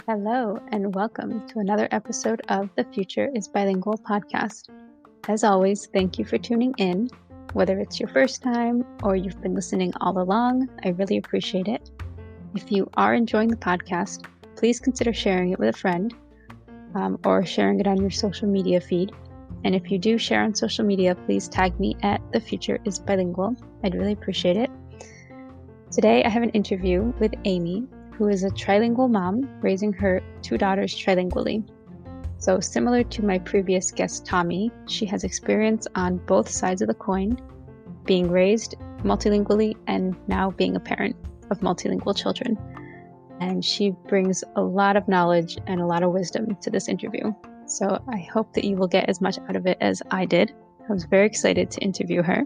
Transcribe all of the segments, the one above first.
Hello, and welcome to another episode of the Future is Bilingual podcast. As always, thank you for tuning in. Whether it's your first time or you've been listening all along, I really appreciate it. If you are enjoying the podcast, please consider sharing it with a friend or sharing it on your social media feed. And if you do share on social media, please tag me at The Future is Bilingual. I'd really appreciate it. Today, I have an interview with Amy, who is a trilingual mom raising her two daughters trilingually. So similar to my previous guest, Tommy, she has experience on both sides of the coin, being raised multilingually and now being a parent of multilingual children. And she brings a lot of knowledge and a lot of wisdom to this interview. So I hope that you will get as much out of it as I did. I was very excited to interview her.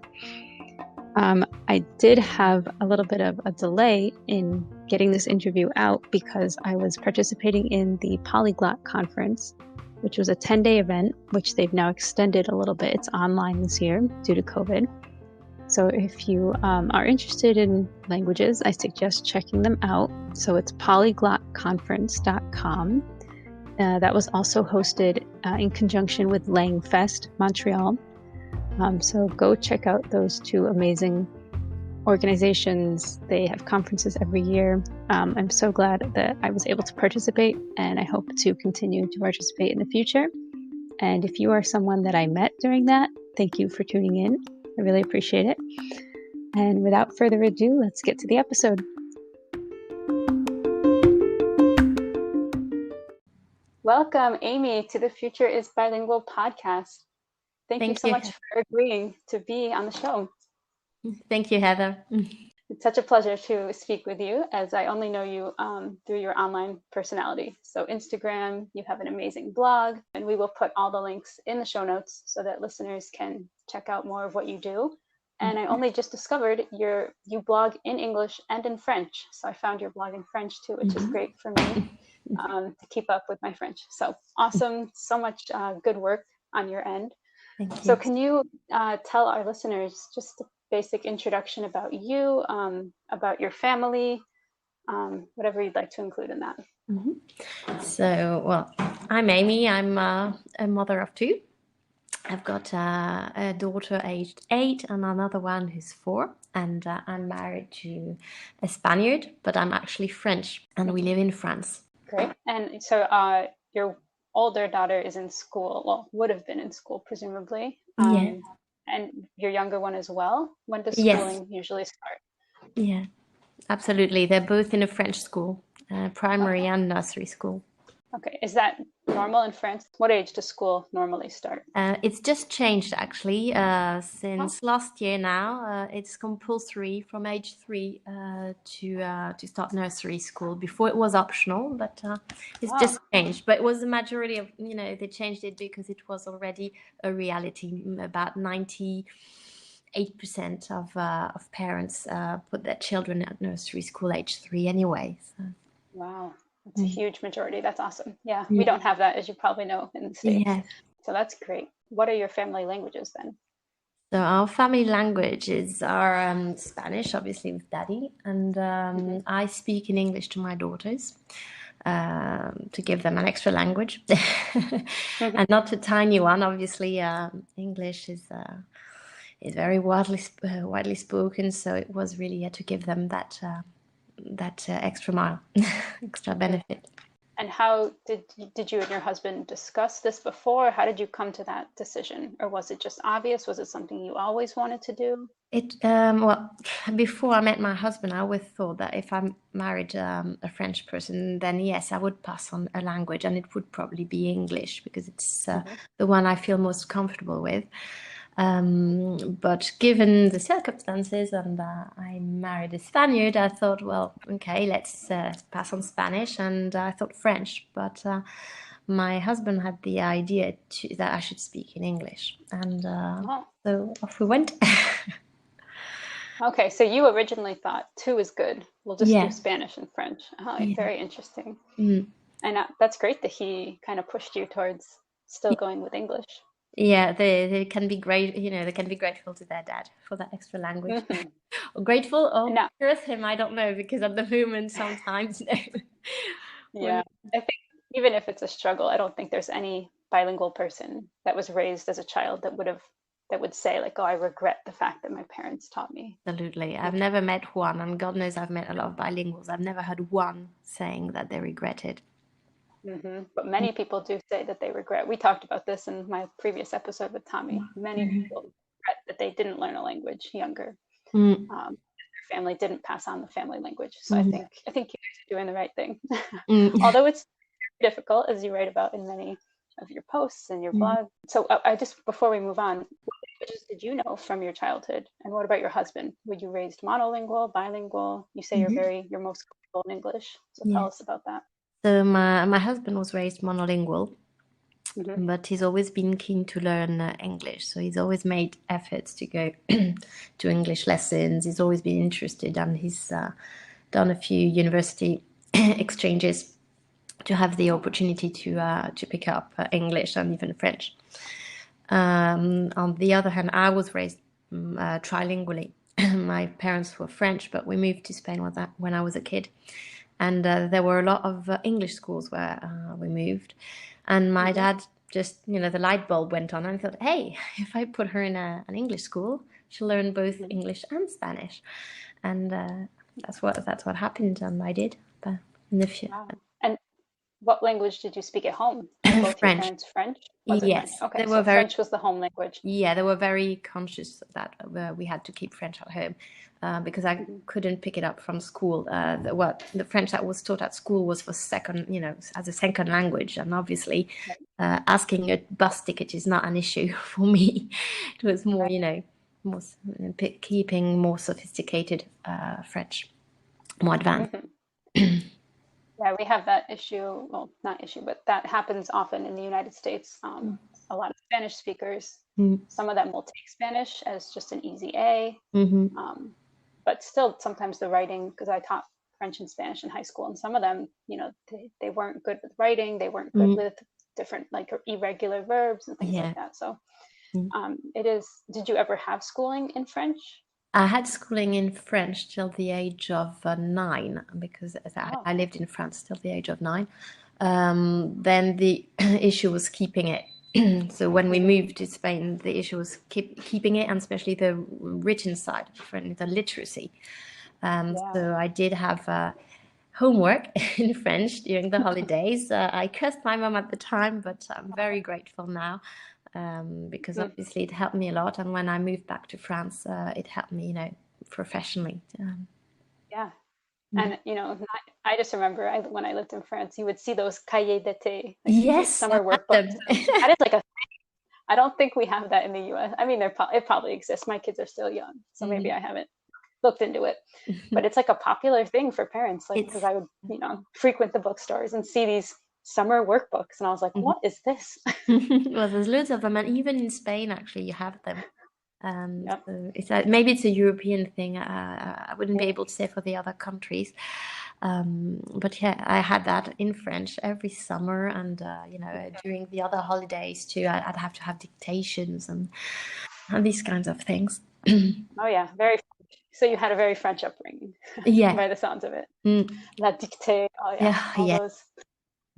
I did have a little bit of a delay in getting this interview out because I was participating in the Polyglot Conference, which was a 10-day event, which they've now extended a little bit. It's online this year due to COVID. So if you are interested in languages, I suggest checking them out. So it's polyglotconference.com. That was also hosted in conjunction with Langfest Montreal. So go check out those two amazing organizations. They have conferences every year. I'm so glad that I was able to participate, and I hope to continue to participate in the future. And if you are someone that I met during that, thank you for tuning in. I really appreciate it. And without further ado, let's get to the episode. Welcome, Amy, to the Future is Bilingual podcast. Thank you so much for agreeing to be on the show. Thank you, Heather. It's such a pleasure to speak with you, as I only know you through your online personality. So Instagram, you have an amazing blog, and we will put all the links in the show notes so that listeners can check out more of what you do. And I only just discovered you blog in English and in French. So I found your blog in French too, which is great for me to keep up with my French. So awesome. So much good work on your end. Thank you. So can you tell our listeners just a basic introduction about you, about your family, whatever you'd like to include in that? So, well, I'm Amy. I'm a mother of two. I've got a daughter aged 8 and another one who's 4. And I'm married to a Spaniard, but I'm actually French, and we live in France. Great. And so your older daughter is in school, well, would have been in school, presumably. Yeah. And your younger one as well? When does schooling usually start? Yeah, absolutely. They're both in a French school, primary and nursery school. Okay. Is that normal in France? What age does school normally start? It's just changed, actually, since last year now. It's compulsory from age 3 to start nursery school. Before it was optional, but it's just changed. But it was the majority of, they changed it because it was already a reality. About 98% of parents put their children at nursery school age 3 anyway. So. Wow. It's a huge majority. That's awesome. Yeah, we don't have that, as you probably know, in the States. Yeah. So that's great. What are your family languages then? So our family languages are Spanish, obviously, with Daddy. And I speak in English to my daughters to give them an extra language. And not a tiny one, obviously. English is very widely spoken. So it was really to give them that extra mile, extra benefit. And how did you and your husband discuss this before? How did you come to that decision? Or was it just obvious? Was it something you always wanted to do? Well, before I met my husband, I always thought that if I married a French person, then yes, I would pass on a language, and it would probably be English because it's the one I feel most comfortable with. But given the circumstances, and I married a Spaniard, I thought, well, okay, let's pass on Spanish, and I thought French. But my husband had the idea that I should speak in English, and so off we went. Okay, so you originally thought 2 is good. We'll just do Spanish and French. Very interesting. And that's great that he kind of pushed you towards still going with English. Yeah, they can be great. They can be grateful to their dad for that extra language. Grateful or No. with him, I don't know, because at the moment sometimes Yeah. I think even if it's a struggle, I don't think there's any bilingual person that was raised as a child that would say like, oh, I regret the fact that my parents taught me. Absolutely. I've never met one, and God knows I've met a lot of bilinguals. I've never heard one saying that they regret it. But many people do say that they regret. We talked about this in my previous episode with Tommy. Many people regret that they didn't learn a language younger. Mm, Their family didn't pass on the family language. So mm, I think you guys are doing the right thing. mm, Although it's difficult, as you write about in many of your posts and your mm. blog. So I just, before we move on, what languages did you know from your childhood? And what about your husband? Were you raised monolingual, bilingual? You say you're most comfortable in English. So tell Yeah. us about that. So my husband was raised monolingual, Mm-hmm. but he's always been keen to learn English. So he's always made efforts to go to English lessons. He's always been interested, and he's done a few university exchanges to have the opportunity to pick up English and even French. On the other hand, I was raised trilingually. My parents were French, but we moved to Spain when I was a kid. And there were a lot of English schools where we moved. And my dad just, the light bulb went on, and I thought, hey, if I put her in an English school, she'll learn both English and Spanish. And that's what happened, and I did. But in the Wow. And what language did you speak at home? Were both your French. parents French? Was it French? Yes, Okay, they were so very. French was the home language. Yeah, they were very conscious that we had to keep French at home because I couldn't pick it up from school. The French that was taught at school was for second, as a second language, and obviously asking a bus ticket is not an issue for me. It was more, more keeping more sophisticated French, more advanced. Yeah, we have that issue. Well, not issue, but that happens often in the United States. A lot of Spanish speakers, some of them will take Spanish as just an easy A, but still sometimes the writing, because I taught French and Spanish in high school, and some of them, they weren't good with writing, they weren't good with different like irregular verbs and things like that. So it is. Did you ever have schooling in French? I had schooling in French till the age of 9 because I lived in France till the age of 9. Then the issue was keeping it. So when we moved to Spain, the issue was keeping it, and especially the written side, the literacy. So I did have homework in French during the holidays. I cursed my mom at the time, but I'm very grateful now. Because obviously it helped me a lot, and when I moved back to France, it helped me, professionally. Yeah. And I just remember when I lived in France, you would see those cahiers d'été, like Yes, summer I workbooks. That is like I don't think we have that in the U.S. I mean, it probably exists. My kids are still young, so maybe I haven't looked into it. But it's like a popular thing for parents, like because I would, frequent the bookstores and see these summer workbooks, and I was like, what is this? Well, there's loads of them, and even in Spain, actually, you have them. So maybe it's a European thing. I wouldn't be able to say for the other countries, but yeah, I had that in French every summer, and during the other holidays too. I'd have to have dictations and these kinds of things. Oh yeah, very. So you had a very French upbringing, Yeah. by the sounds of it. La dictée. Oh yeah, Yeah, all yeah. those.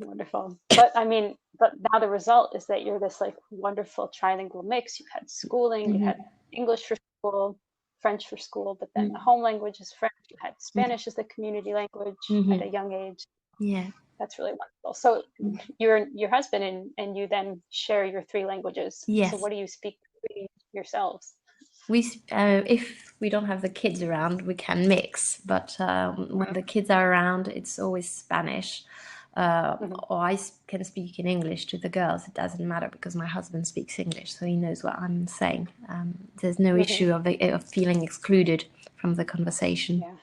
Wonderful. But I mean, but now the result is that you're this like wonderful trilingual mix. You had schooling, you had English for school, French for school, but then the home language is French. You had Spanish as the community language at a young age. Yeah. That's really wonderful. So your husband and you then share your 3 languages. Yes. So what do you speak between yourselves? If we don't have the kids around, we can mix. But when the kids are around, it's always Spanish. Or I can speak in English to the girls. It doesn't matter because my husband speaks English, so he knows what I'm saying. There's no issue of feeling excluded from the conversation. Yeah.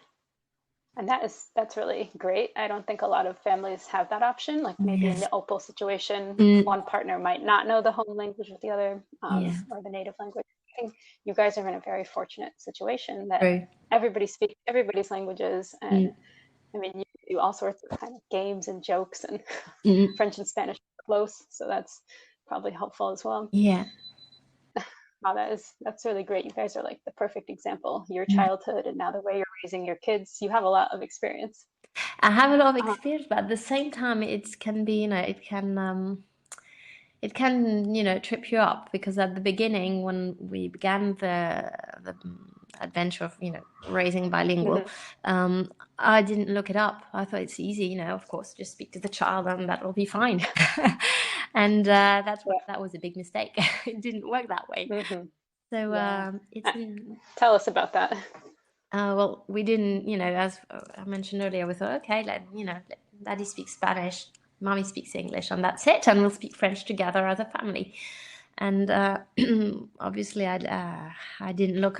And that's really great. I don't think a lot of families have that option. Like maybe in the opal situation, one partner might not know the home language of the other, or the native language. I think you guys are in a very fortunate situation that everybody speaks everybody's languages, and I mean, you do all sorts of kind of games and jokes, and French and Spanish are close, so that's probably helpful as well. Yeah. Oh, that's really great. You guys are like the perfect example. Your childhood and now the way you're raising your kids, you have a lot of experience. I have a lot of Uh, experience, but at the same time, it can be, it can, trip you up because at the beginning, when we began the adventure of, raising bilingual, mhm. I didn't look it up. I thought it's easy, of course, just speak to the child and that will be fine. And Yeah. that was a big mistake. It didn't work that way. Hmm. So Yeah. it's Uh, Tell us about that. well, we didn't, as I mentioned earlier, we thought, okay, let Daddy speaks Spanish, Mommy speaks English, and that's it, and we'll speak French together as a family. And obviously, I didn't look.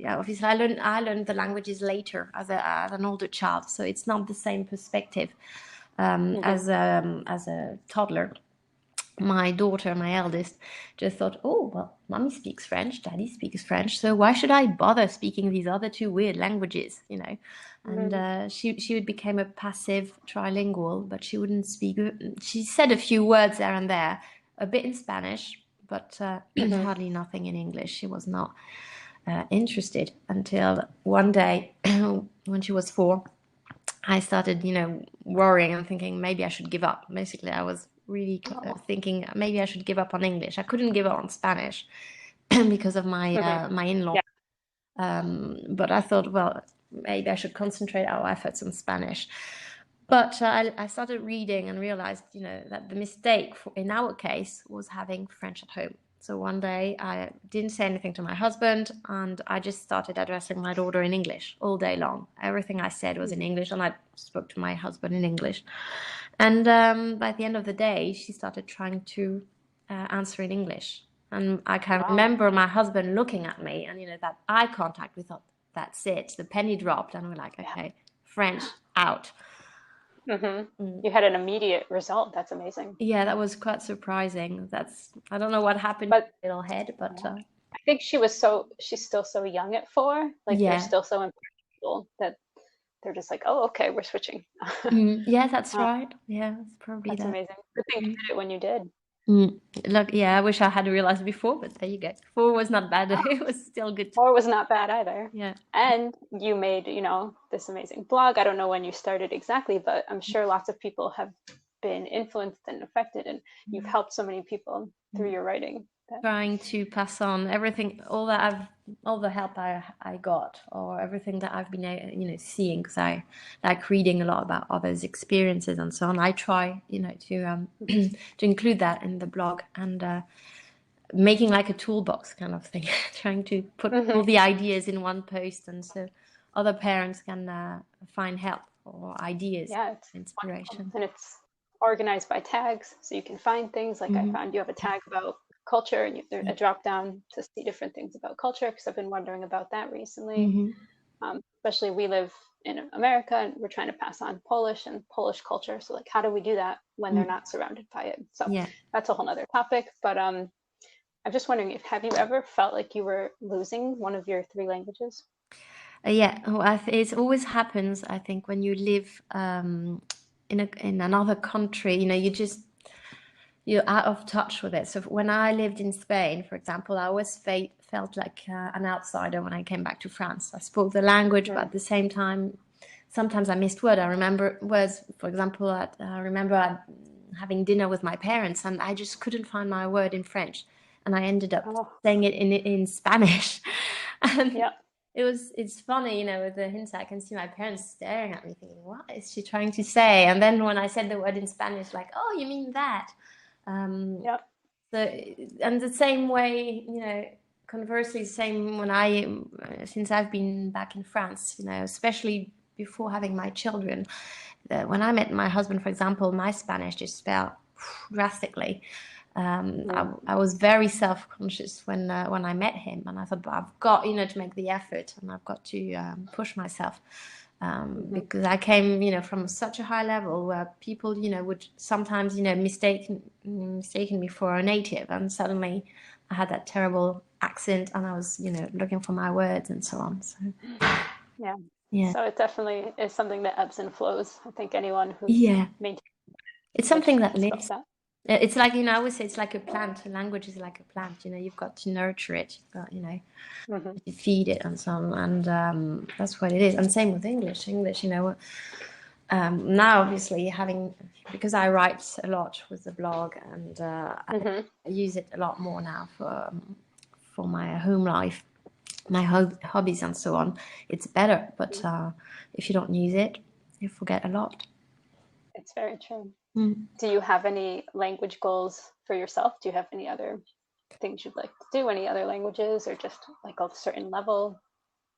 Yeah, obviously, I learned the languages later as an older child, so it's not the same perspective Hmm. as a toddler. My daughter, my eldest, just thought, oh, well, Mommy speaks French, Daddy speaks French, so why should I bother speaking these other two weird languages? And Hmm. she would become a passive trilingual, but she wouldn't speak. She said a few words there and there, a bit in Spanish, but Hmm. hardly nothing in English. She was not interested until one day when she was 4. I started, worrying and thinking maybe I should give up. Basically, I was really Oh. thinking maybe I should give up on English. I couldn't give up on Spanish because of Hmm. my in-law. Yeah. But I thought, well, maybe I should concentrate our efforts on Spanish. But I started reading and realized, that the mistake in our case was having French at home. So one day I didn't say anything to my husband and I just started addressing my daughter in English all day long. Everything I said was in English and I spoke to my husband in English. And by the end of the day, she started trying to answer in English. And I can Wow. remember my husband looking at me and, that eye contact, we thought, that's it. The penny dropped and we're like, Yeah. okay, French out. Hmm. Mm. You had an immediate result. That's amazing. Yeah, that was quite surprising. I don't know what happened But in her little head, but yeah, I think she's still so young at 4. Like they're yeah. still so impressionable that they're just like, oh, okay, we're switching. Yeah, that's Uh, right. Yeah, it's probably that's that. amazing. Good thing you Mm. did it when you did. Mm. Look, yeah, I wish I had realized before, but there you go. 4 was not bad. Oh, It was still good. 4 was not bad either. Yeah. And you made, this amazing blog. I don't know when you started exactly, but I'm sure lots of people have been influenced and affected, and you've Mm. helped so many people through your writing. That, Trying to pass on everything, all the help I got, or everything that I've been, seeing, because I like reading a lot about others' experiences and so on. I try, to mhm, to include that in the blog and making like a toolbox kind of thing, trying to put all mhm. the ideas in one post, and so other parents can find help or ideas, Yeah, it's wonderful. inspiration. And it's organized by tags, so you can find things. Like I Hmm. found you have a tag about culture, and there's a drop down to see different things about culture, because I've been wondering about that recently. Hmm. Especially we live in America and we're trying to pass on Polish and Polish culture. So like, how do we do that when they're not surrounded by it? So Yeah. that's a whole nother topic. But I'm just wondering, if have you ever felt like you were losing one of your 3 languages? Yeah, oh, it always happens. I think when you live in another country, you're out of touch with it. So when I lived in Spain, for example, I always felt like an outsider when I came back to France. I spoke the language, but Mm. at the same time, sometimes I missed words. I remember words, for example, I remember having dinner with my parents, and I just couldn't find my word in French, and I ended up Oh, saying it in Spanish, and yeah. it's funny, with the hints I can see my parents staring at me, thinking, "What is she trying to say?" And then when I said the word in Spanish, like, "Oh, you mean that?" Um, Yeah. so, and the same way, conversely, same when since I've been back in France, especially before having my children, when I met my husband, for example, my Spanish just fell drastically. Mm. I was very self-conscious when I met him, and I thought, but I've got, to make the effort, and I've got to push myself. Hmm. Because I came, from such a high level where people, would sometimes, mistaken me for a native, and suddenly I had that terrible accent, and I was, looking for my words and so on. So Yeah. yeah, So it definitely is something that ebbs and flows. I think anyone who's yeah, maintained it's language something that has felt lives. that. It's like, I always say it's like a plant. A language is like a plant. You've got to nurture it. You've got, Hmm. to feed it and so on. And that's what it is. And same with English. English, now obviously because I write a lot with the blog, and I use it a lot more now for my home life, my hobbies and so on. It's better, but if you don't use it, you forget a lot. It's very true. Mm. Do you have any language goals for yourself? Do you have any other things you'd like to do? Any other languages, or just like a certain level?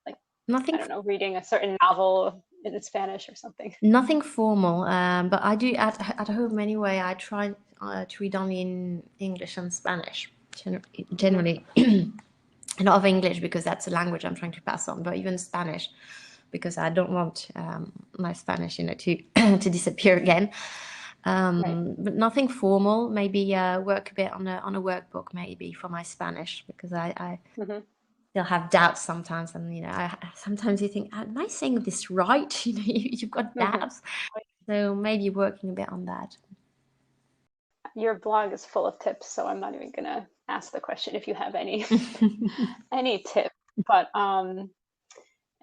Like, I Nothing, don't know, reading a certain novel in Spanish or something. nothing formal, but I do at home anyway. I try to read only in English and Spanish, Hmm. generally. A lot of English because that's a language I'm trying to pass on, but even Spanish because I don't want my Spanish, to to disappear again. Right. But nothing formal. Maybe work a bit on a workbook maybe for my Spanish, because I Hmm. still have doubts sometimes, and sometimes you think, am I saying this right? You've got Hmm. doubts, so maybe working a bit on that. Your blog is full of tips, so I'm not even gonna ask the question if you have any any tips. But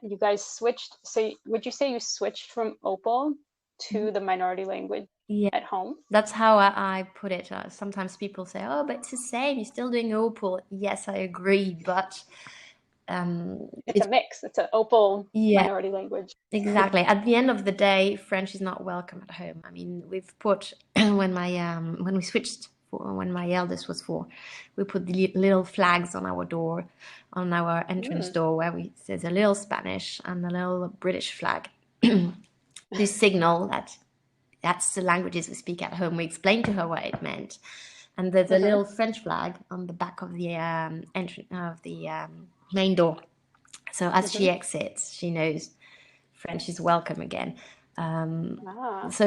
you guys switched. So would you say you switched from Opal to the minority language Yeah, at home? that's how I put it. Sometimes people say, "Oh, but it's the same. You're still doing Opal." Yes, I agree, but It's a it's mix. It's an Opal yeah, minority language. exactly. At the end of the day, French is not welcome at home. I mean, we've put when we switched when my eldest was 4, we put the little flags on our door, on our entrance Mm. door, where there's a little Spanish and a little British flag to signal that that's the languages we speak at home. We explained to her what it meant, and there's a Hmm. little French flag on the back of the main door. So as she Hmm. exits, she knows French is welcome again. Ah, So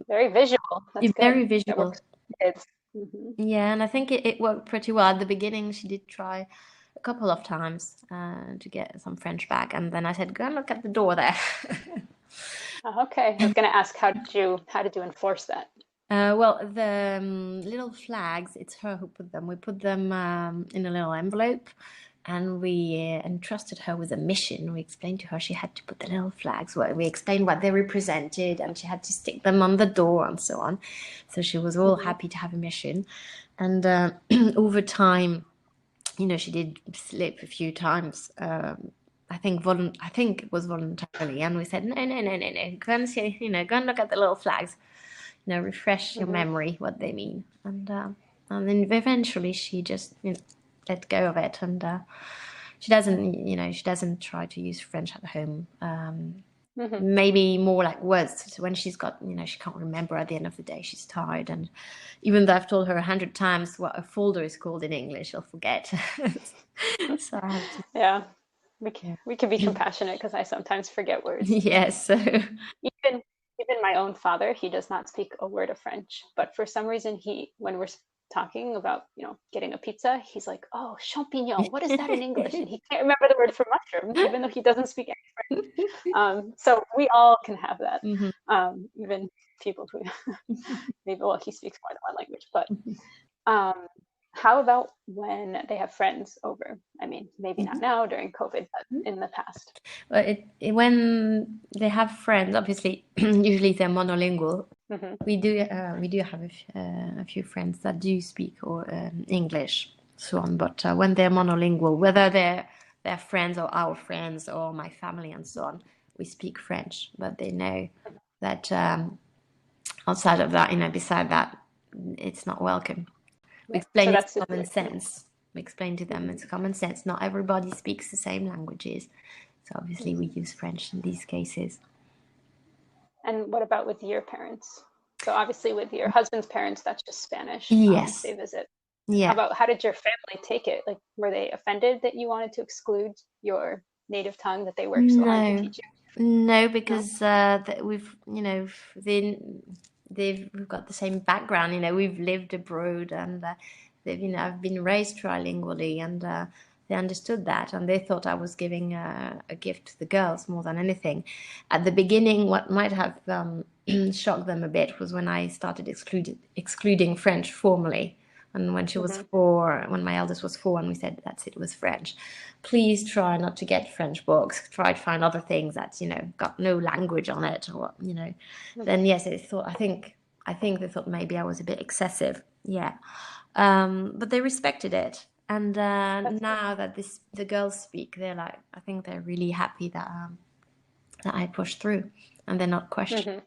very visual. That's it's good. very That visual. works for kids. Hmm. Yeah, and I think it worked pretty well. At the beginning, she did try a couple of times to get some French back, and then I said, "Go and look at the door there." Okay, I was going to ask how did you enforce that? Well, the little flags, it's her who put them. We put them in a little envelope, and we entrusted her with a mission. We explained to her she had to put the little flags, where we explained what they represented, and she had to stick them on the door and so on. So she was all Hmm. happy to have a mission. And over time, she did slip a few times. I think it was voluntarily, and we said, no, no, no, no, no. Go and see, go and look at the little flags, refresh your Hmm. memory what they mean, and then eventually she just let go of it, and she doesn't try to use French at home. Hmm. Maybe more like words. So when she's got, she can't remember at the end of the day, she's tired, and even though I've told her 100 times what a folder is called in English, she'll forget. So I have to, Yeah, yeah. we can be compassionate because I sometimes forget words. Yes. So Even even my own father, he does not speak a word of French, but for some reason when we're talking about, getting a pizza, he's like, "Oh, champignon. What is that in English?" And he can't remember the word for mushroom, even though he doesn't speak any French. So we all can have that. Mhm. Even people who maybe, well, he speaks more than one language, but um, how about when they have friends over? I mean, maybe not now during COVID, but in the past. Well, when they have friends, obviously, usually they're monolingual. Hmm. We do have a few friends that do speak or English, so on. But when they're monolingual, whether they're friends or our friends or my family and so on, we speak French. But they know that outside of that, beside that, it's not welcome. We Right. explain So it's that's super. common sense. We explain to them it's common sense. Not everybody speaks the same languages, so obviously we use French in these cases. And what about with your parents? So obviously with your husband's parents, that's just Spanish. Yes. They visit. Yeah. How did your family take it? Like, were they offended that you wanted to exclude your native tongue that they worked so hard to No, teach you? no, No. because we've, we've got the same background. We've lived abroad, and I've been raised trilingually, and they understood that, and they thought I was giving a gift to the girls more than anything. At the beginning, what might have shocked them a bit was when I started excluding French formally. And when she was 4, when my eldest was 4, and we said, that's it, was French. Please try not to get French books. Try to find other things that's, got no language on it, or, Then yes, I think they thought maybe I was a bit excessive. Yeah. But they respected it. And now that the girls speak, they're like, I think they're really happy that I pushed through, and they're not questioning.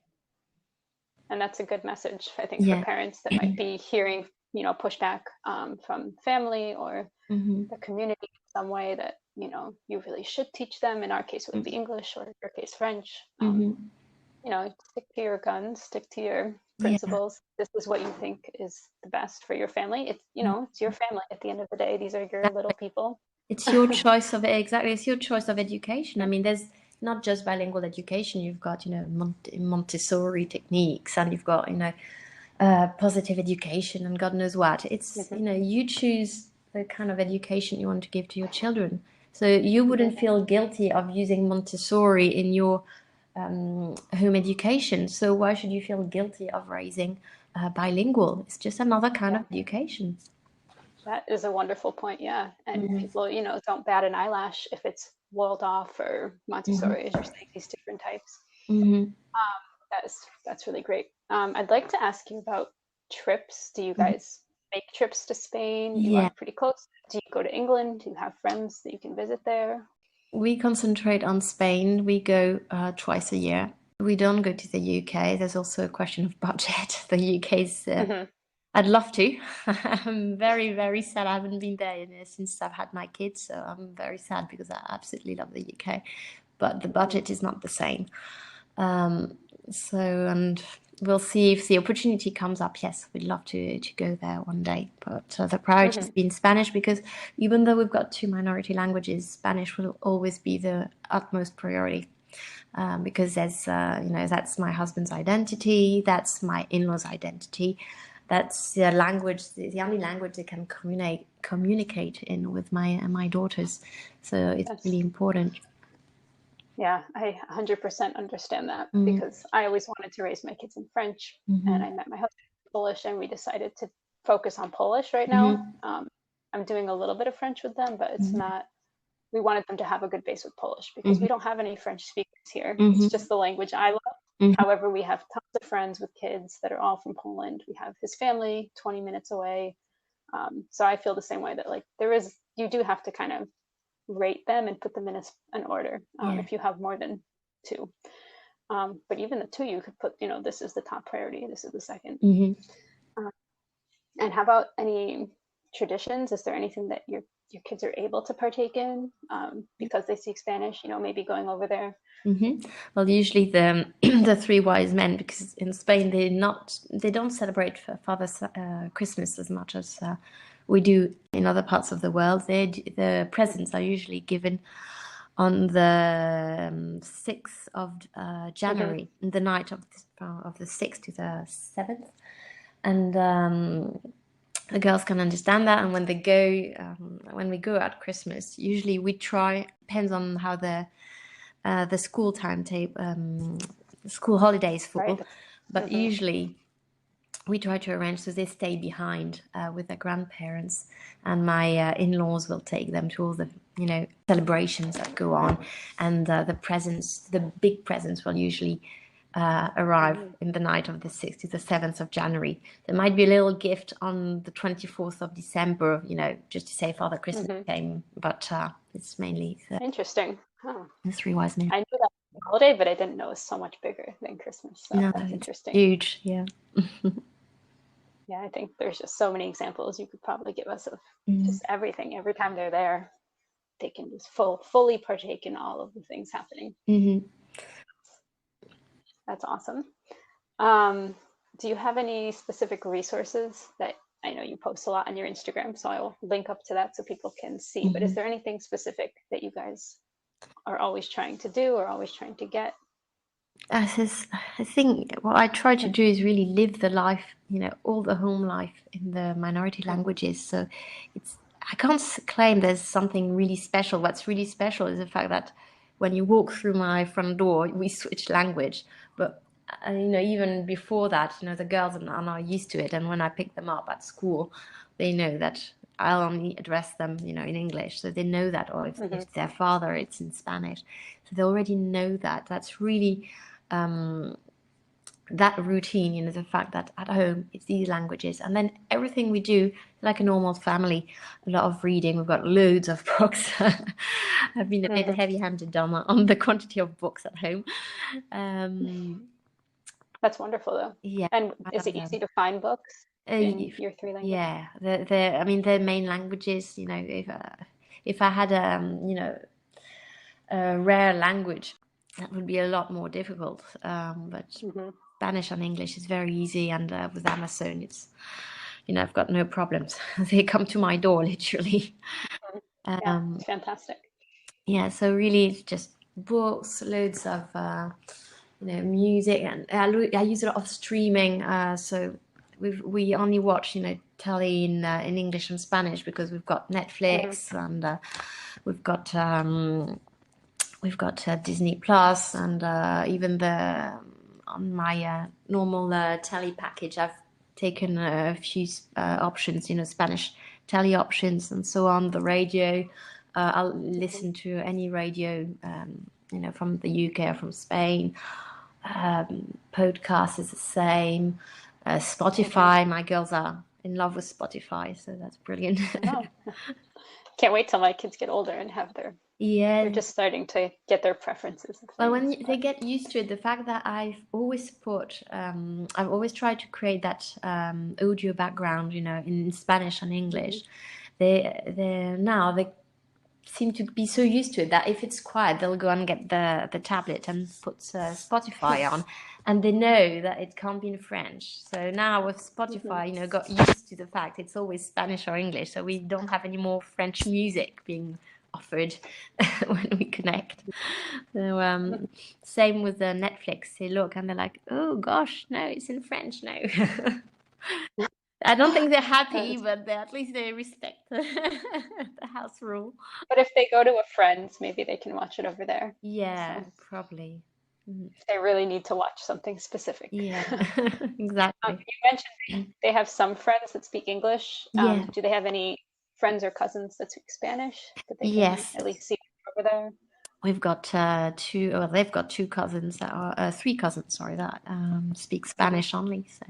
And that's a good message, I think, for Yeah. parents that might be hearing, pushback from family or the community in some way that, you really should teach them. In our case, it would be English, or in your case, French. Stick to your guns, stick to your Yeah. principles. This is what you think is the best for your family. It's, it's your family at the end of the day. These are your little people. It's your choice of exactly. It's your choice of education. I mean, there's not just bilingual education. You've got Montessori techniques, and you've got positive education, and God knows what. It's you choose the kind of education you want to give to your children. So you wouldn't feel guilty of using Montessori in your home education. So why should you feel guilty of raising bilingual? It's just another kind of education. That is a wonderful point, yeah. And people, don't bat an eyelash if it's Waldorf or Montessori, as you're saying, these different types. That's really great. I'd like to ask you about trips. Do you guys make trips to Spain? You Yeah. are pretty close. Do you go to England? Do you have friends that you can visit there? We concentrate on Spain. We go twice a year. We don't go to the UK. There's also a question of budget. The UK's I'd love to. I'm very, very sad. I haven't been there since I've had my kids, so I'm very sad because I absolutely love the UK, but the budget is not the same. And we'll see if the opportunity comes up. Yes, we'd love to go there one day, but the priority has been Spanish, because even though we've got 2 minority languages, Spanish will always be the utmost priority. Because that's my husband's identity, that's my in-laws' identity. That's the language, the only language they can communicate in with my daughters. So it's really important. Yeah, I 100% understand that, because I always wanted to raise my kids in French, and I met my husband in Polish, and we decided to focus on Polish right now. I'm doing a little bit of French with them, but it's not, we wanted them to have a good base with Polish, because we don't have any French speakers here. It's just the language I love. However, we have tons of friends with kids that are all from Poland. We have his family 20 minutes away. So I feel the same way, that like you do have to kind of rate them and put them in an order if you have more than 2. But even the 2, you could put, this is the top priority, this is the second. And how about any traditions? Is there anything that your kids are able to partake in because they speak Spanish, maybe going over there? Well, usually the the 3 wise men, because in Spain they don't celebrate Father's Christmas as much as we do in other parts of the world. The presents are usually given on the 6th of January, the night of the 6th to the 7th, and the girls can understand that. And when we go at Christmas, usually we try, depends on how the school timetable, school holidays fall, but usually we try to arrange so they stay behind with their grandparents, and my in-laws will take them to all the celebrations that go on, and the big presents will usually arrive in the night of the 6th to the 7th of January. There might be a little gift on the 24th of December, just to say Father Christmas came, but it's mainly interesting. Oh. The 3 wise men. I knew that holiday, but I didn't know it was so much bigger than Christmas. So that's interesting. Huge, yeah. Yeah, I think there's just so many examples you could probably give us of just everything. Every time they're there, they can just fully partake in all of the things happening. That's awesome. Do you have any specific resources that, I know you post a lot on your Instagram, so I'll link up to that so people can see, but is there anything specific that you guys are always trying to do or always trying to get? I think what I try to do is really live the life, all the home life in the minority languages. So I can't claim there's something really special. What's really special is the fact that when you walk through my front door, we switch language, but even before that, the girls are now used to it. And when I pick them up at school, they know that I'll only address them, in English. So they know that, or if their father, it's in Spanish. So they already know that. That's really that routine, the fact that at home it's these languages. And then everything we do, like a normal family, a lot of reading. We've got loads of books. I've been a bit heavy-handed on the quantity of books at home. That's wonderful, though. Yeah. And is it easy to find books in your 3 languages? Yeah, the main languages. If I had a rare language, that would be a lot more difficult. But Spanish and English is very easy, and with Amazon, it's I've got no problems. They come to my door literally. Yeah, it's fantastic. Yeah, so really, it's just books, loads of music, and I use a lot of streaming. So we only watch telly in English and Spanish because we've got Netflix and we've got Disney Plus, and even on my normal telly package, I've taken a few options, Spanish telly options and so on. The radio, I'll listen to any radio, from the UK or from Spain. Podcast is the same. Spotify, my girls are in love with Spotify, so that's brilliant. Oh. Can't wait till my kids get older and have they're just starting to get their preferences. Well, when they get used to it, the fact that I've always tried to create that audio background, in Spanish and English. They seem to be so used to it that if it's quiet, they'll go and get the tablet and put Spotify on, and they know that it can't be in French. So now with Spotify, got used to the fact it's always Spanish or English, so we don't have any more French music being offered when we connect. So same with the Netflix. They look and they're like, oh gosh, no, it's in French now. I don't think they're happy, but at least they respect the house rule. But if they go to a friend's, maybe they can watch it over there. Yeah, probably. If they really need to watch something specific. Yeah, exactly. You mentioned they have some friends that speak English. Yeah. Do they have any friends or cousins that speak Spanish that they can at least see over there? We've got they've got two cousins that are three cousins, sorry, that speak Spanish only. So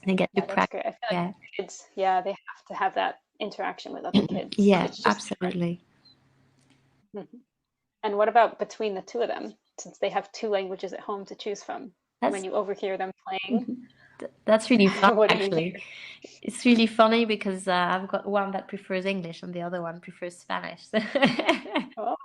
they get to practice. I feel like kids, they have to have that interaction with other kids. Yeah, absolutely. And what about between the two of them, since they have two languages at home to choose from? When you overhear them playing, that's really fun. Actually, it's really funny because I've got one that prefers English and the other one prefers Spanish. Oh.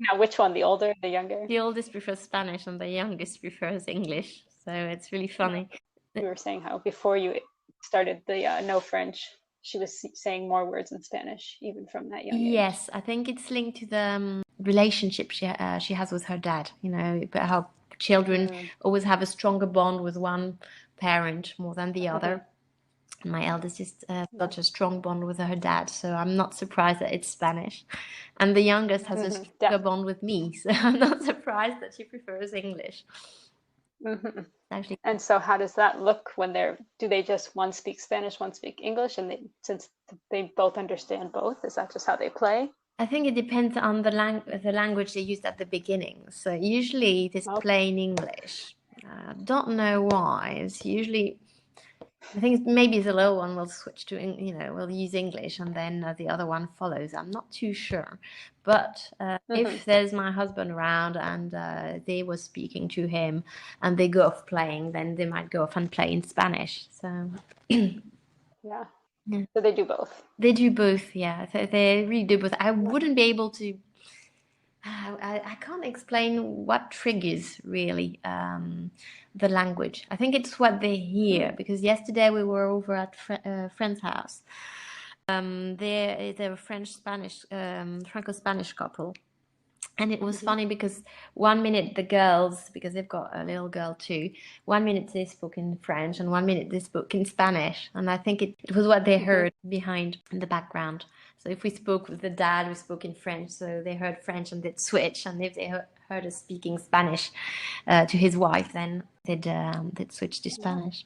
Now, which one, the older or the younger? The oldest prefers Spanish and the youngest prefers English. So it's really funny. You were saying how before you started the No French, she was saying more words in Spanish, even from that young age. Yes, I think it's linked to the relationship she has with her dad. But how children always have a stronger bond with one parent more than the other. My eldest is such a strong bond with her dad, so I'm not surprised that it's Spanish. And the youngest has a stronger bond with me, so I'm not surprised that she prefers English. Actually. And so how does that look when do they just one speak Spanish, one speak English, and since they both understand both, is that just how they play? I think it depends on the language they used at the beginning. So usually it is plain English. Don't know why. It's usually, I think maybe the little one will switch to, will use English and then the other one follows. I'm not too sure. But if there's my husband around and they were speaking to him and they go off playing, then they might go off and play in Spanish. So yeah. So they do both. They do both, yeah. They really do both. I wouldn't be able to. I can't explain what triggers really the language. I think it's what they hear, because yesterday we were over at a friend's house. They're a French-Spanish, Franco-Spanish couple. And it was funny because 1 minute the girls, because they've got a little girl too, 1 minute they spoke in French and 1 minute they spoke in Spanish. And I think it was what they heard behind in the background. So if we spoke with the dad, we spoke in French, so they heard French and they'd switch. And if they heard us speaking Spanish to his wife, then they'd switch to Spanish.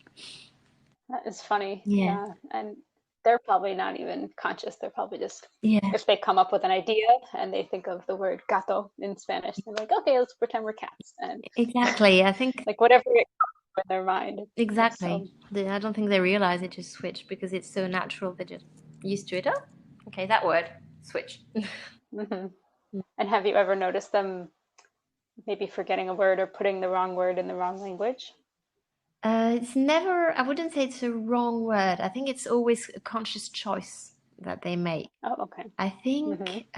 That is funny. Yeah. Yeah. And they're probably not even conscious. They're probably just, Yeah, if they come up with an idea and they think of the word gato in Spanish, they're like, okay, let's pretend we're cats. And exactly. I think like whatever it comes up in their mind, it's exactly. so. I don't think they realize it just switched because it's so natural. They're just used to it. Oh, okay, that word, switch. Mhm. And have you ever noticed them maybe forgetting a word or putting the wrong word in the wrong language? It's never, I wouldn't say it's a wrong word. I think it's always a conscious choice that they make. Oh, okay. I Mm-hmm. think,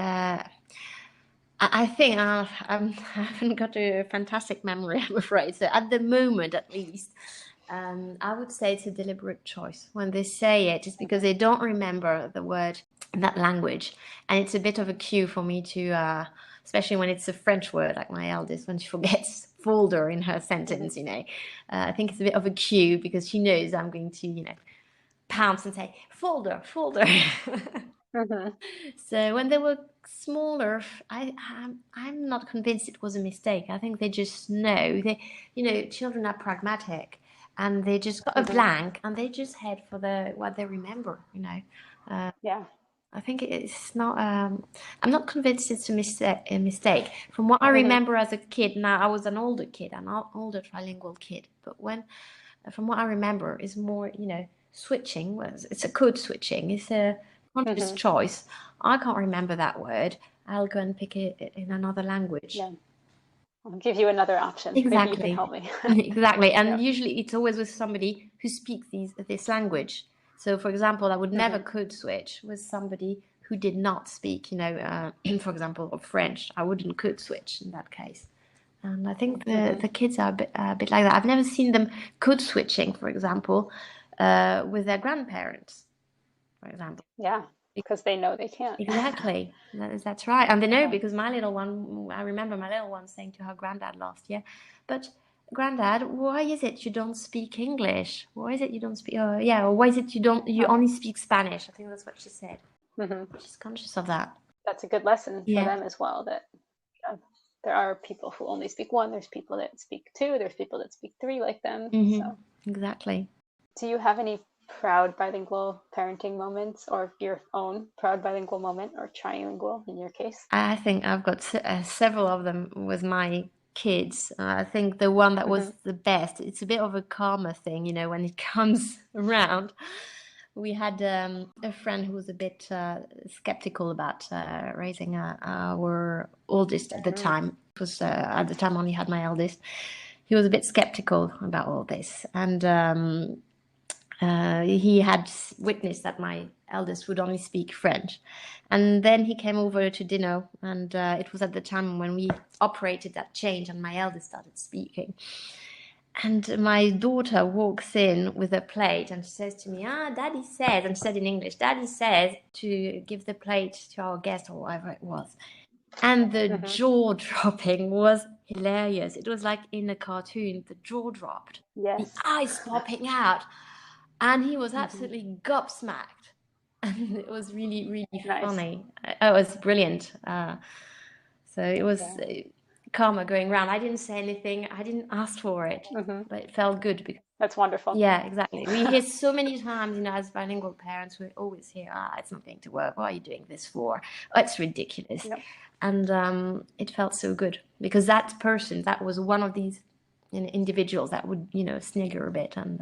I think I haven't got a fantastic memory, I'm afraid. So at the moment, at least, I would say it's a deliberate choice. When they say it, it's because they don't remember the word in that language. And it's a bit of a cue for me to, especially when it's a French word, like my eldest, when she forgets folder in her Mm-hmm. sentence, I think it's a bit of a cue because she knows I'm going to, pounce and say, folder, folder. Mm-hmm. So when they were smaller, I'm not convinced it was a mistake. I think they just know children are pragmatic, and they just got a Mm-hmm. blank, and they just head for what they remember. Yeah. I think it's not. I'm not convinced it's a mistake. From what I Mm-hmm. remember as a kid, now I was an older kid, an older trilingual kid, but from what I remember, is more, switching. It's a code switching. It's a conscious Mm-hmm. choice. I can't remember that word. I'll go and pick it in another language. Yeah. I'll give you another option. Maybe you can Exactly. help me. Exactly. And Yeah. usually it's always with somebody who speaks this language. So, for example, I would never Mm-hmm. code switch with somebody who did not speak, for example, of French. I wouldn't code switch in that case. And I think Mm-hmm. the kids are a bit like that. I've never seen them code switching, for example, with their grandparents, for example. Yeah. Because they know they can't. Exactly. That's right. And they know Yeah. because I remember my little one saying to her granddad last year, but Granddad, why is it you don't speak English? Why is it you don't speak, or why is it you Oh. only speak Spanish? I think that's what she said. Mm-hmm. She's conscious of that. That's a good lesson for Yeah. them as well. That there are people who only speak one. There's people that speak two. There's people that speak three like them. Mm-hmm. So, Exactly. do you have any proud bilingual parenting moments, or your own proud bilingual moment, or trilingual in your case? I think I've got several of them with my kids. I think the one that Mm-hmm. was the best, it's a bit of a karma thing, when it comes around. We had a friend who was a bit skeptical about raising our oldest at the time. It was at the time only had my eldest. He was a bit skeptical about all this, and he had witnessed that my eldest would only speak French. And then he came over to dinner, and it was at the time when we operated that change, and my eldest started speaking. And my daughter walks in with a plate and she says to me, Daddy says, and she said in English, Daddy says to give the plate to our guest or whatever it was. And the Mm-hmm. jaw dropping was hilarious. It was like in a cartoon, the jaw dropped, the Yes. eyes popping out. And he was Mm-hmm. absolutely gobsmacked. And it was really, really Nice. funny. It was brilliant. So it was Yeah. karma going round. I didn't say anything. I didn't ask for it, Mm-hmm. but it felt good because, That's wonderful. yeah, exactly. We hear so many times, as bilingual parents, we always hear, it's not going to work. What are you doing this for? Oh, it's ridiculous. Yep. And it felt so good because that was one of these individuals that would, snigger a bit and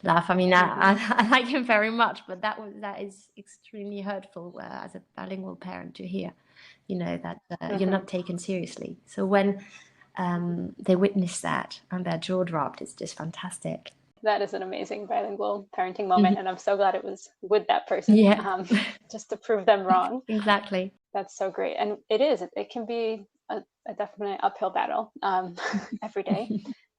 laugh. I mean, I like him very much, but that is extremely hurtful as a bilingual parent to hear, that you're not taken seriously. So when they witness that and their jaw dropped, it's just fantastic. That is an amazing bilingual parenting moment, and I'm so glad it was with that person, Yeah, just to prove them wrong. exactly. That's so great, and it can be a definitely uphill battle every day.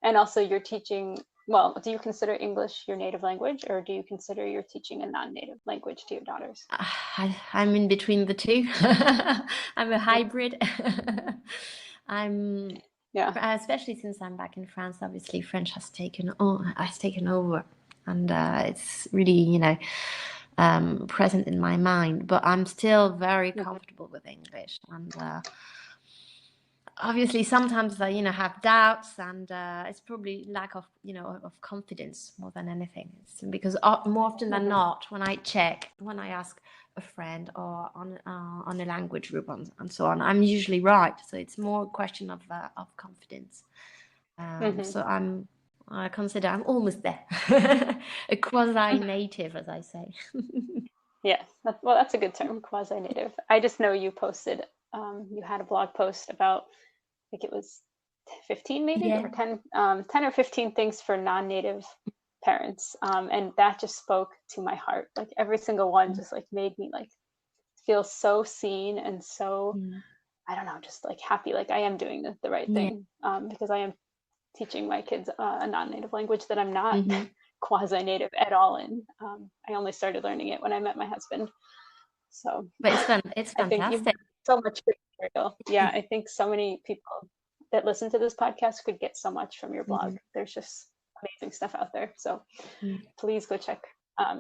And also, you're teaching. Well, do you consider English your native language, or do you consider you're teaching a non-native language to your daughters? I'm in between the two. I'm a hybrid. I'm Yeah. especially since I'm back in France. Obviously, French has taken over, and it's really present in my mind. But I'm still very comfortable with English, and obviously sometimes I, have doubts, and it's probably lack of, of confidence more than anything. It's because more often than not, when I ask a friend or on a language group and so on, I'm usually right. So it's more a question of confidence. So I consider I'm almost there, a quasi-native, as I say. Yeah, that's a good term, quasi-native. I just know you posted, you had a blog post about, I think it was 15 maybe, Yeah. or 10 or 15 things for non-native parents. And that just spoke to my heart. Like every single one just like made me like feel so seen and so, I don't know, just like happy. Like I am doing the right Yeah. thing, because I am teaching my kids a non-native language that I'm not quasi-native at all in. I only started learning it when I met my husband. So, But it's fun. It's I think you've fantastic. so much good material. Yeah, I think so many people that listen to this podcast could get so much from your blog. There's just amazing stuff out there. So please go check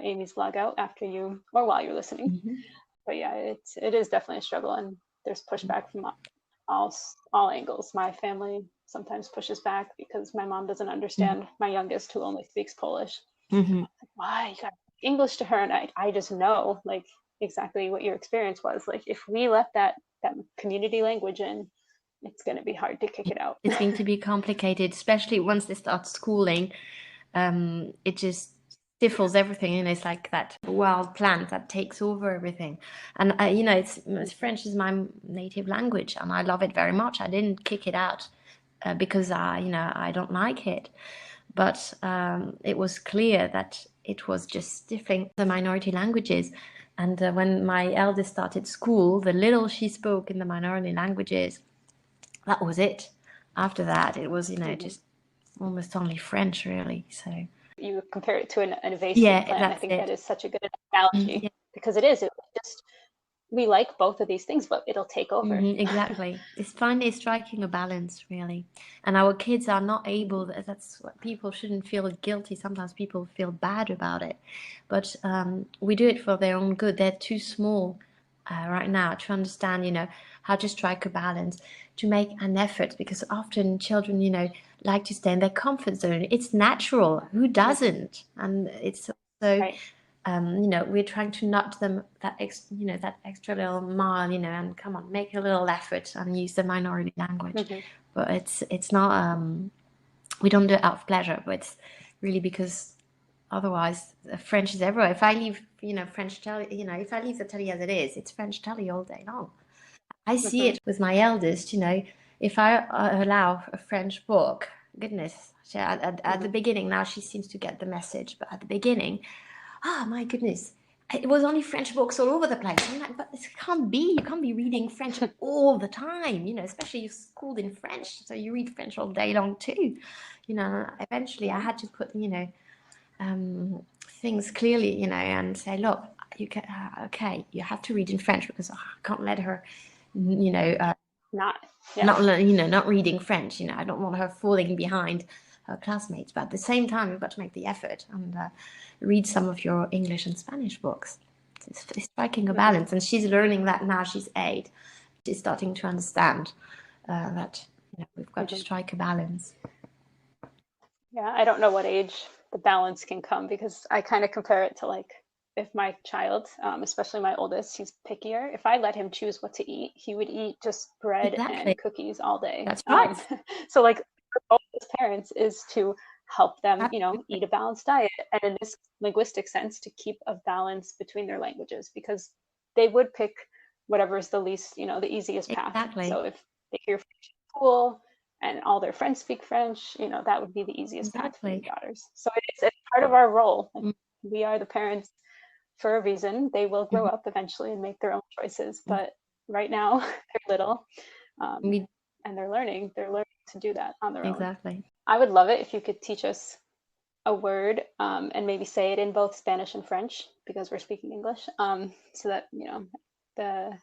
Amy's blog out after you or while you're listening. But yeah, it is definitely a struggle, and there's pushback from all angles. My family sometimes pushes back because my mom doesn't understand my youngest, who only speaks Polish. Like, why you got English to her? And I just know like exactly what your experience was. Like if we let that community language in, it's going to be hard to kick it out. It's going to be complicated, especially once they start schooling. It just stifles everything, and it's like that wild plant that takes over everything. And it's French is my native language, and I love it very much. I didn't kick it out because I don't like it, but it was clear that it was just stifling the minority languages. And when my eldest started school, the little she spoke in the minority languages, that was it. After that, it was just almost only French, really. So you compare it to an invasive plant. I think that is such a good analogy because it is. It just we like both of these things, but it'll take over. Exactly. It's finally striking a balance, really. And our kids are not able, that's what people shouldn't feel guilty. Sometimes people feel bad about it. But we do it for their own good. They're too small right now to understand, how to strike a balance, to make an effort, because often children, like to stay in their comfort zone. It's natural. Who doesn't? And it's so. Right. We're trying to nudge them that extra little mile, and come on, make a little effort and use the minority language. But it's not. We don't do it out of pleasure, but it's really because otherwise French is everywhere. If I leave, French telly, if I leave the telly as it is, it's French telly all day long. I see it with my eldest. If I allow a French book, goodness, at the beginning, now she seems to get the message, but at the beginning, my goodness, it was only French books all over the place. I'm like, but this can't be. You can't be reading French all the time, especially you're schooled in French, so you read French all day long too. Eventually I had to put, things clearly, and say, look, you can, okay, you have to read in French because I can't let her, not reading French. I don't want her falling behind her classmates, but at the same time, you've got to make the effort and read some of your English and Spanish books. It's striking a balance, and she's learning that now. She's 8. She's starting to understand that we've got to strike a balance. Yeah, I don't know what age the balance can come, because I kind of compare it to like if my child, especially my oldest, he's pickier. If I let him choose what to eat, he would eat just bread and cookies all day. That's right. So like for both as parents is to help them, eat a balanced diet, and in this linguistic sense, to keep a balance between their languages, because they would pick whatever is the least, the easiest path. Exactly. So if they hear French in school and all their friends speak French, that would be the easiest path for your daughters. So it's part of our role. Like, we are the parents for a reason. They will grow up eventually and make their own choices, but right now they're little, and they're learning to do that on their own. Exactly. I would love it if you could teach us a word, and maybe say it in both Spanish and French, because we're speaking English, so that the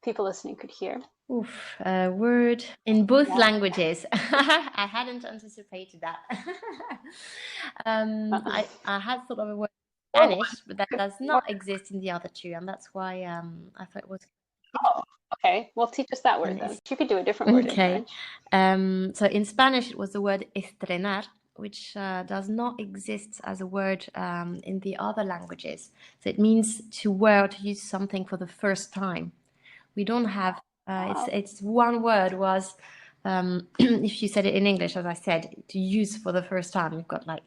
people listening could hear. A word in both languages. I hadn't anticipated that. I had thought of a word in Spanish, but that does not exist in the other two, and that's why I thought it was Oh, okay. Well, teach us that word And then. it's You could do a different word in okay. French. So in Spanish, it was the word estrenar, which does not exist as a word in the other languages. So it means to wear, to use something for the first time. We don't have. Wow. It's one word was. If you said it in English, as I said, to use for the first time, you've got like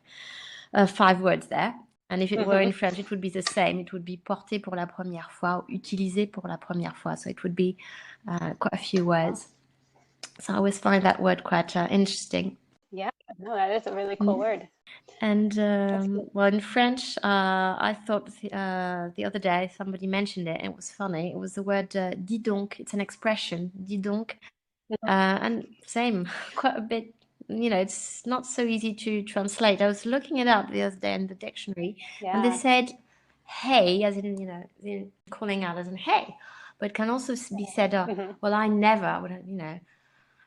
5 words there. And if it were in French, it would be the same. It would be porter pour la première fois, ou utiliser pour la première fois. So it would be quite a few words. So I always find that word quite interesting. Yeah, no, that is a really cool word. And That's good. well, in French, I thought the other day somebody mentioned it, and it was funny. It was the word dis donc. It's an expression, dis donc. And same, quite a bit, it's not so easy to translate. I was looking it up the other day in the dictionary, and they Yeah. said, hey, as in, in calling out as in, hey, but can also be said, well, I never would have,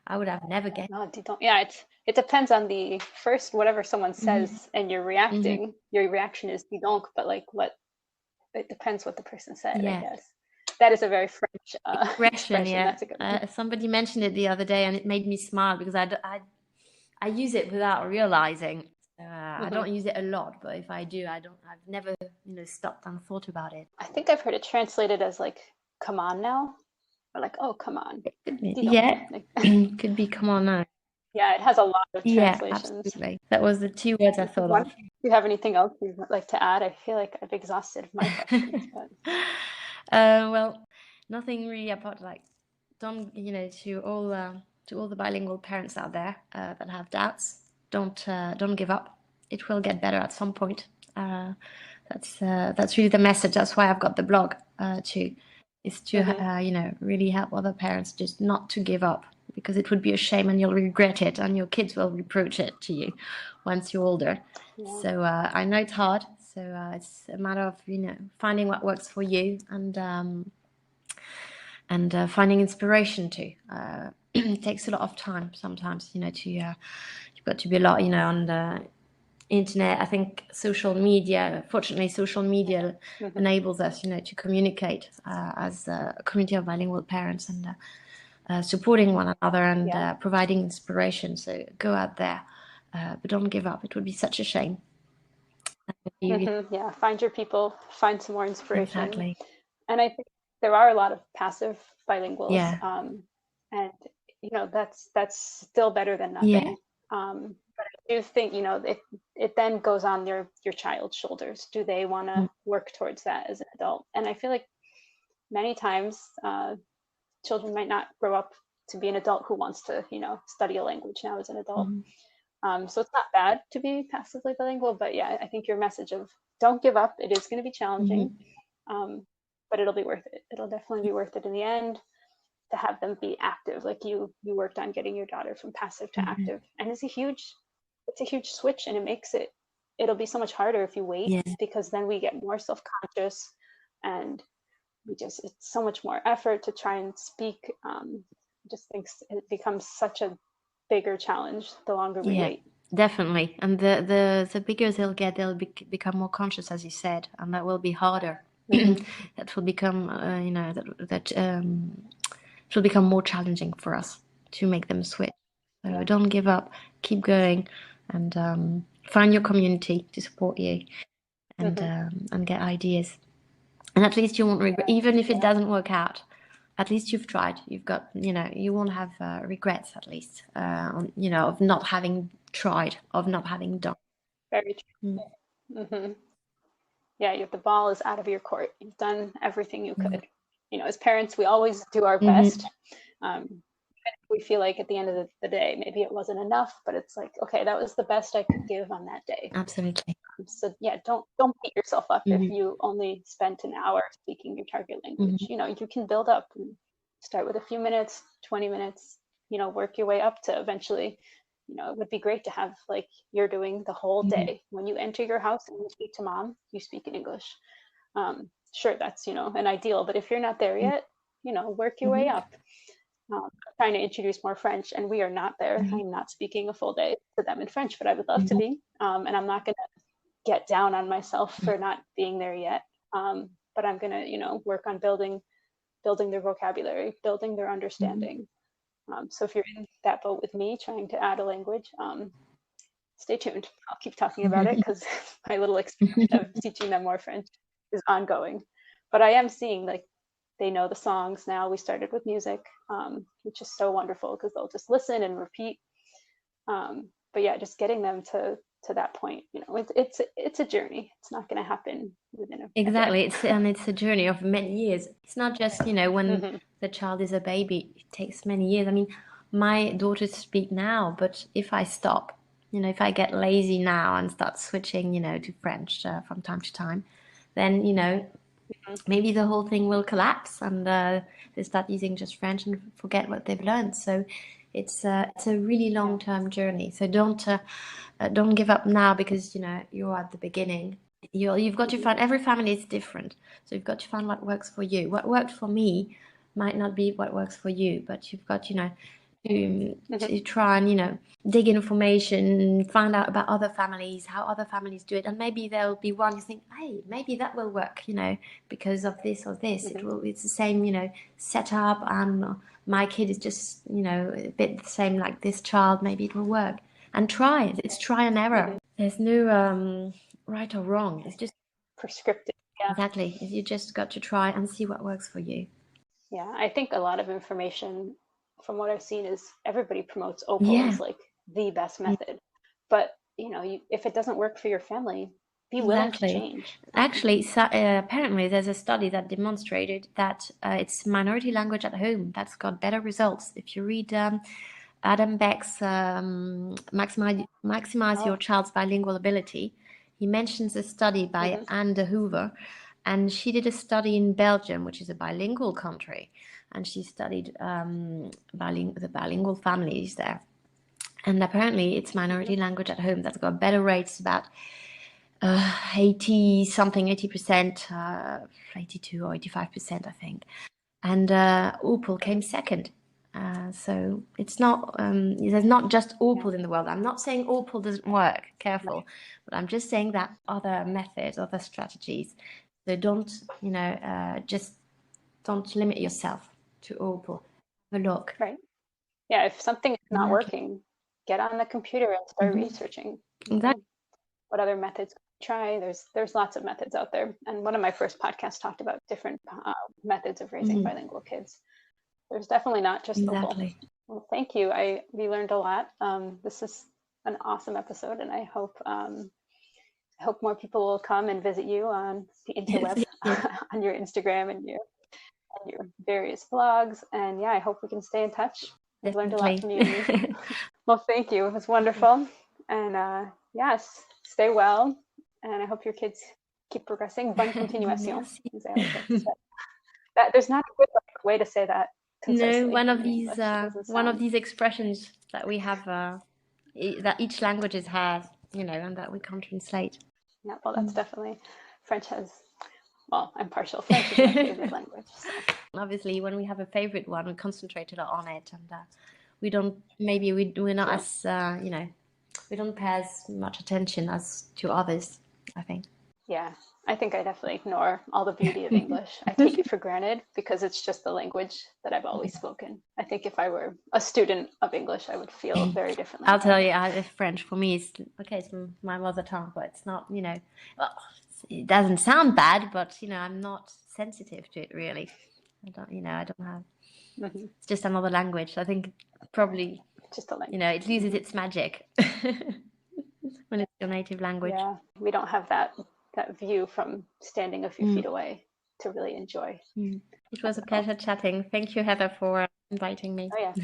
I would have never guessed. No, you don't. Yeah, it depends on the first whatever someone says and you're reacting. Your reaction is dis donc, but like what it depends what the person said, I Yeah. guess. That is a very French Expression, expression. yeah. That's a good one. Somebody mentioned it the other day, and it made me smile because I use it without realizing. I don't use it a lot, but if I do, I've never, stopped and thought about it. I think I've heard it translated as like "come on now," or like "oh come on." Could be. Dis donc. Yeah, could be. Come on now. Yeah, it has a lot of Yeah, translations. absolutely. That was the 2 words I thought of. Do you have anything else you'd like to add? I feel like I've exhausted my questions, but Well, nothing really apart like don't to all the bilingual parents out there that have doubts, don't give up. It will get better at some point. That's really the message. That's why I've got the blog too, is to really help other parents just not to give up, because it would be a shame and you'll regret it, and your kids will reproach it to you once you're older. yeah. So I know it's hard. So it's a matter of finding what works for you, and finding inspiration too. It takes a lot of time sometimes, to you've got to be a lot, on the internet. I think fortunately, social media enables us, to communicate as a community of bilingual parents, and supporting one another, and providing inspiration. So go out there, but don't give up. It would be such a shame. Yeah, find your people, find some more inspiration. Exactly. And I think there are a lot of passive bilinguals, Yeah. and that's still better than nothing. But I do think it then goes on your child's shoulders. Do they want to work towards that as an adult? And I feel like many times children might not grow up to be an adult who wants to study a language now as an adult. So it's not bad to be passively bilingual, but yeah, I think your message of don't give up. It is going to be challenging, but it'll be worth it. It'll definitely be worth it in the end to have them be active. Like you worked on getting your daughter from passive to active, and it's a huge switch, and it'll be so much harder if you wait, because then we get more self-conscious, and it's so much more effort to try and speak. Just thinks it becomes such a bigger challenge the longer we wait. Definitely. And the bigger they'll get, they'll become more conscious, as you said, and that will be harder. That will become, it will become more challenging for us to make them switch. So don't give up, keep going, and find your community to support you, and get ideas. And at least you won't regret, even if it doesn't work out. At least you've tried. You've got, you won't have regrets, at least, of not having tried, of not having done. Very true. Yeah, the ball is out of your court. You've done everything you could. As parents, we always do our best. We feel like at the end of the day, maybe it wasn't enough, but it's like, okay, that was the best I could give on that day. Absolutely. So yeah, don't beat yourself up if you only spent an hour speaking your target language. You can build up and start with a few minutes, 20 minutes, work your way up to eventually, it would be great to have like you're doing the whole day. When you enter your house and you speak to mom, you speak in English. Sure, that's, an ideal, but if you're not there yet, work your way up. Trying to introduce more French, and we are not there. I'm not speaking a full day to them in French, but I would love to be. And I'm not going to get down on myself for not being there yet. But I'm going to, work on building building their vocabulary, building their understanding. So if you're in that boat with me trying to add a language, stay tuned. I'll keep talking about it because my little experiment of teaching them more French is ongoing. But I am seeing like they know the songs now. We started with music, which is so wonderful because they'll just listen and repeat. But yeah, just getting them to that point, it's a journey. It's not going to happen within a Exactly. day. It's a journey of many years. It's not just, when the child is a baby, it takes many years. I mean, my daughters speak now, but if I stop, if I get lazy now and start switching, to French from time to time, then, maybe the whole thing will collapse and they start using just French and forget what they've learned. So it's a really long-term journey. So don't give up now because you're at the beginning. You've got to find, every family is different, so you've got to find what works for you. What worked for me might not be what works for you, but you've got to try and dig information, find out about other families, how other families do it, and maybe there'll be one you think, hey, maybe that will work, because of this or this. It's the same setup, and my kid is just a bit the same like this child. Maybe it will work, and try it. It's try and error. There's no right or wrong. It's just prescriptive. Yeah, exactly. You just got to try and see what works for you. Yeah, I think a lot of information from what I've seen is everybody promotes Opal as like the best method. But if it doesn't work for your family, be willing to change. Actually, apparently there's a study that demonstrated that it's minority language at home that's got better results. If you read Adam Beck's Maximize Your Child's Bilingual Ability, he mentions a study by Anne de Hoover, and she did a study in Belgium, which is a bilingual country, and she studied the bilingual families there. And apparently it's minority language at home that's got better rates, about 80%, 82 or 85%, I think. And Opal came second. So it's not, there's not just Opal in the world. I'm not saying Opal doesn't work, careful, but I'm just saying that other methods, other strategies. So don't, just don't limit yourself to Opal. Have a look. Right. Yeah, if something is not working, get on the computer and start researching. What other methods can you try? There's lots of methods out there. And one of my first podcasts talked about different methods of raising bilingual kids. There's definitely not just Opal. Well, thank you. We learned a lot. This is an awesome episode, and I hope more people will come and visit you on the interweb, on your Instagram and your various blogs. And yeah, I hope we can stay in touch. I've learned a lot from you. Well, thank you. It was wonderful. And yes, stay well. And I hope your kids keep progressing. Bonne continuation. There's not a good way to say that concisely. No, one of these expressions that we have, that each language has, and that we can't translate. Yeah, well, that's definitely, French has, well, I'm partial. French is my favorite language. So. Obviously, when we have a favorite one, we concentrate a lot on it, and we're not as, we don't pay as much attention as to others, I think. Yeah, I think I definitely ignore all the beauty of English. I take it for granted because it's just the language that I've always spoken. I think if I were a student of English, I would feel very differently. I'll tell you, French for me is okay. It's my mother tongue, but it's not. Well, it doesn't sound bad, but I'm not sensitive to it really. I don't have. It's just another language. I think probably just a language. It loses its magic when it's your native language. Yeah, we don't have that view from standing a few feet away to really enjoy. It was a pleasure chatting. Thank you, Heather, for inviting me. Oh yeah,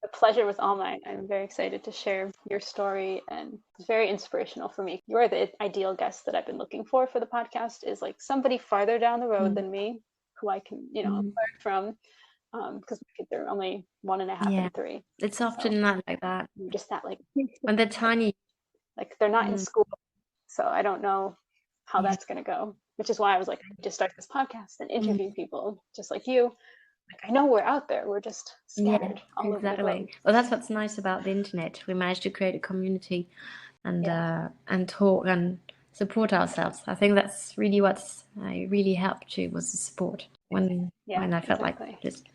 the pleasure was all mine. I'm very excited to share your story, and it's very inspirational for me. You're the ideal guest that I've been looking for the podcast, is like somebody farther down the road than me who I can learn from, because they're only 1.5 and 3. It's often not like that. Just that, like when they're tiny, like they're not in school, so I don't know how that's going to go, which is why I was like, I need to start this podcast and interview people just like you. Like, I know we're out there, we're just scattered all over the globe. Well, that's what's nice about the internet. We managed to create a community and talk and support ourselves. I think that's really what's really helped too, was the support. when I felt exactly. like just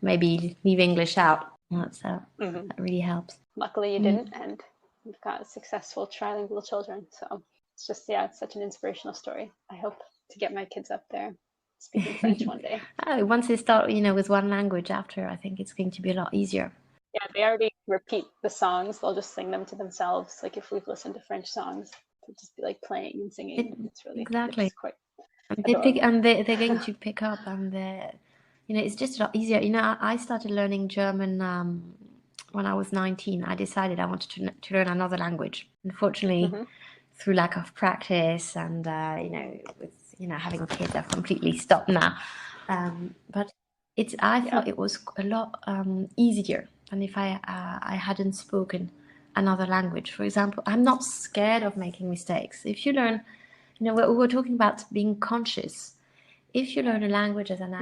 maybe leave English out. That really helps. Luckily you didn't, and you've got successful trilingual children. So it's just, it's such an inspirational story. I hope to get my kids up there speaking French one day. Once they start, with one language after, I think it's going to be a lot easier. Yeah, they already repeat the songs. They'll just sing them to themselves. Like if we've listened to French songs, they'll just be like playing and singing. It's really exactly. It's quite and they're going to pick up, and it's just a lot easier. I started learning German when I was 19. I decided I wanted to learn another language. Unfortunately, through lack of practice and with having kids, I've completely stopped now. But I thought it was a lot easier than if I hadn't spoken another language. For example, I'm not scared of making mistakes. If you learn, we were talking about being conscious. If you learn a language as an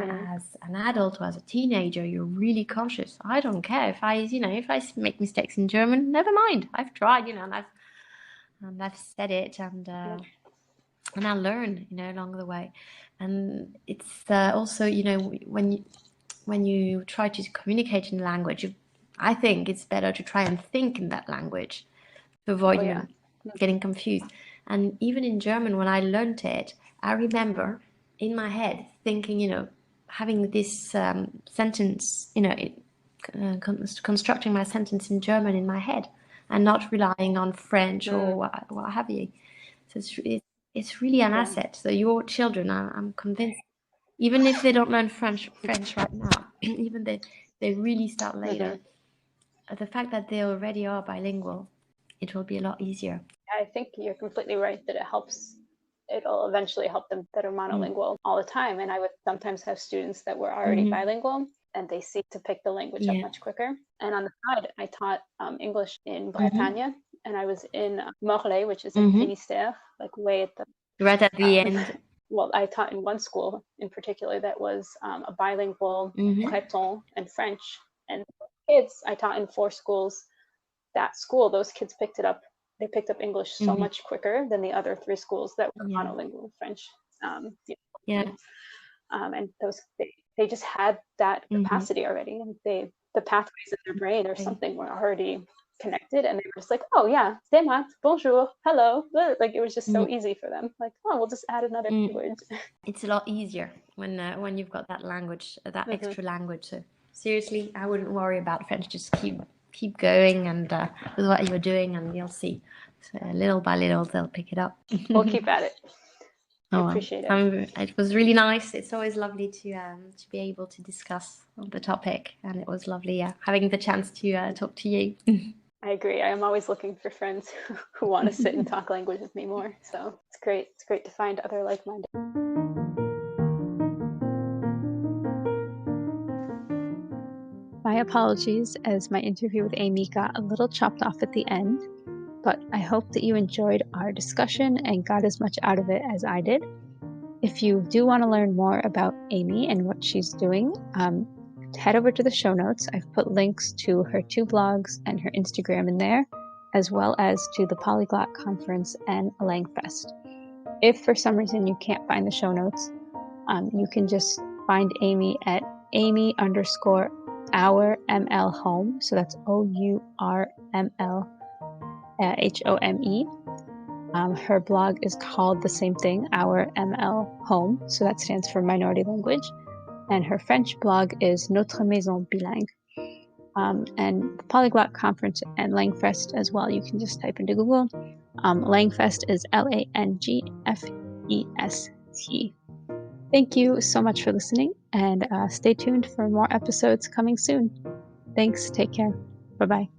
adult or as a teenager, you're really conscious. I don't care if I make mistakes in German. Never mind. I've tried, and I've said it, and I learn, along the way. And it's also, when you try to communicate in a language, I think it's better to try and think in that language to avoid getting confused. And even in German, when I learned it, I remember in my head thinking, having this sentence, constructing my sentence in German in my head and not relying on French or what have you. So it's really an asset. So your children, I'm convinced, even if they don't learn French right now, even they really start later, the fact that they already are bilingual, it will be a lot easier. I think you're completely right that it'll eventually help them that are monolingual all the time. And I would sometimes have students that were already bilingual, and they seek to pick the language up much quicker. And on the side, I taught English in Bretagne, and I was in Morlaix, which is in Finistère, like way at the... Right at the end. Well, I taught in one school in particular that was a bilingual Breton and French. And kids, I taught in 4 schools. That school, those kids picked it up. They picked up English so much quicker than the other 3 schools that were monolingual French. And those they just had that capacity already, and the pathways in their brain or something were already connected, and they were just like, oh yeah, c'est mat, bonjour, hello. Like it was just so easy for them. Like, oh, we'll just add another language. It's a lot easier when you've got that language, that extra language. So seriously, I wouldn't worry about French. Just keep going and with what you're doing, and you'll see. So little by little, they'll pick it up. We'll keep at it. I appreciate it. It was really nice. It's always lovely to be able to discuss the topic, and it was lovely having the chance to talk to you. I agree. I am always looking for friends who want to sit and talk language with me more. So it's great. It's great to find other like-minded. My apologies, as my interview with Amy got a little chopped off at the end, but I hope that you enjoyed our discussion and got as much out of it as I did. If you do want to learn more about Amy and what she's doing, head over to the show notes. I've put links to her 2 blogs and her Instagram in there, as well as to the Polyglot Conference and Langfest. If for some reason you can't find the show notes, you can just find Amy at Amy_OurML Home. So that's OURML HOME. Her blog is called the same thing, Our ML Home. So that stands for Minority Language. And her French blog is Notre Maison Bilingue. And the Polyglot Conference and Langfest as well. You can just type into Google. Langfest is LANGFEST. Thank you so much for listening, and stay tuned for more episodes coming soon. Thanks. Take care. Bye-bye.